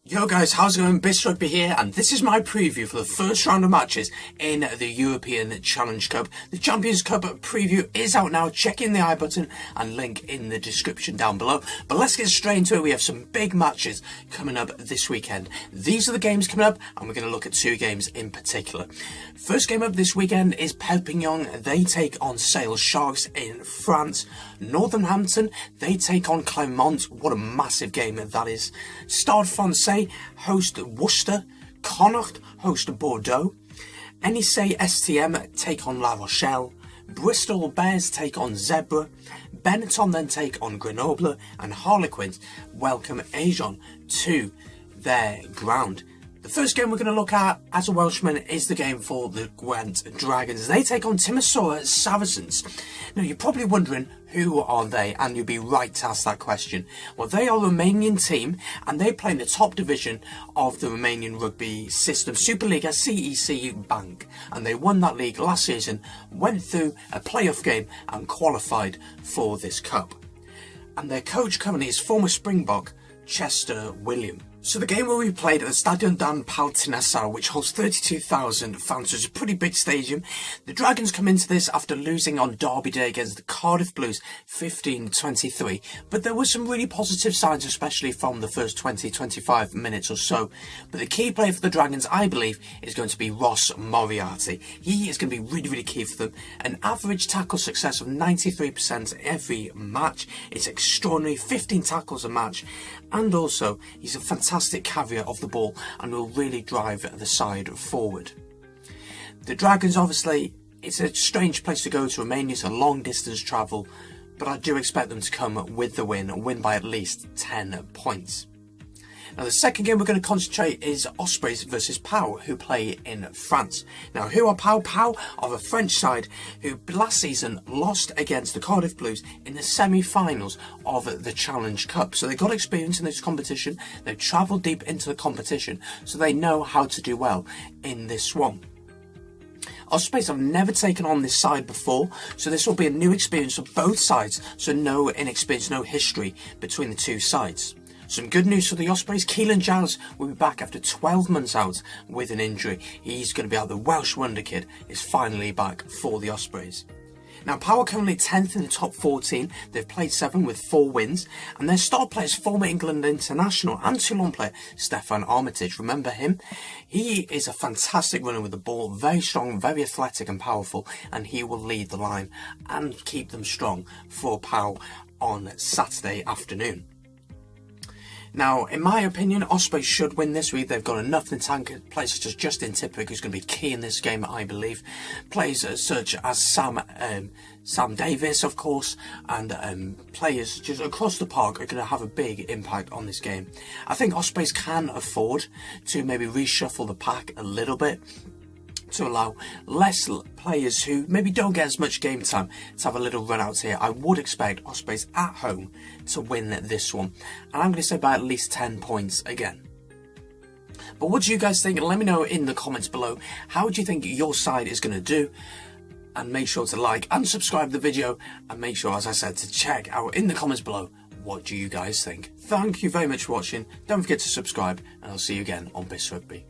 Yo guys, how's it going? Rugby here, and this is my preview for the first round of matches in the European Challenge Cup. The Champions Cup preview is out now. Check in the I button and link in the description down below. But let's get straight into it. We have some big matches coming up this weekend. These are the games coming up, and we're going to look at two games in particular. First game up this weekend is Perpignan. They take on Sale Sharks in France. Northampton, they take on Clermont. What a massive game that is. Stade Francais host Worcester, Connacht host Bordeaux, NEC STM take on La Rochelle, Bristol Bears take on Zebra, Benetton then take on Grenoble, and Harlequins welcome Agen to their ground. The first game we're going to look at as a Welshman is the game for the Gwent Dragons. They take on Timisoara Saracens. Now you're probably wondering, who are they? And you'd be right to ask that question. Well, they are a Romanian team, and they play in the top division of the Romanian rugby system, Superliga CEC Bank. And they won that league last season, went through a playoff game and qualified for this cup. And their coach currently is former Springbok Chester William. So the game will be played at the Stadion Dan Paltinasau, which holds 32,000 fans, so it's a pretty big stadium. The Dragons come into this after losing on Derby Day against the Cardiff Blues 15-23, but there were some really positive signs, especially from the first 20-25 minutes or so. But the key player for the Dragons, I believe, is going to be Ross Moriarty. He is going to be really key for them. An average tackle success of 93% every match. It's extraordinary, 15 tackles a match, and also he's a fantastic carrier of the ball and will really drive the side forward. The Dragons, obviously, it's a strange place to go to. Romania, it's a long distance travel, but I do expect them to come with the win by at least 10 points. Now the second game we're going to concentrate is Ospreys versus Pau, who play in France. Now who are Pau? Pau are a French side who last season lost against the Cardiff Blues in the semi-finals of the Challenge Cup. So they've got experience in this competition, they've travelled deep into the competition, so they know how to do well in this one. Ospreys have never taken on this side before, so this will be a new experience for both sides, so no inexperience, no history between the two sides. Some good news for the Ospreys. Keelan Giles will be back after 12 months out with an injury. He's going to be out. The Welsh wonder kid is finally back for the Ospreys. Now, Pau are currently 10th in the top 14. They've played 7 with 4 wins. And their star player is former England international and Toulon player Stefan Armitage. Remember him? He is a fantastic runner with the ball. Very strong, very athletic and powerful. And he will lead the line and keep them strong for Pau on Saturday afternoon. Now, in my opinion, Ospreys should win this week. They've got enough in the tank. Players such as Justin Tippick, who's going to be key in this game, I believe. Players such as Sam Davis, of course, and players just across the park are going to have a big impact on this game. I think Ospreys can afford to maybe reshuffle the pack a little bit, to allow less players who maybe don't get as much game time to have a little run out here. I would expect Ospreys at home to win this one, and I'm going to say by at least 10 points again. But what do you guys think? Let me know in the comments below. How do you think your side is going to do? And make sure to like and subscribe the video, and make sure, as I said, to check out in the comments below what do you guys think. Thank you very much for watching. Don't forget to subscribe, and I'll see you again on Rugby.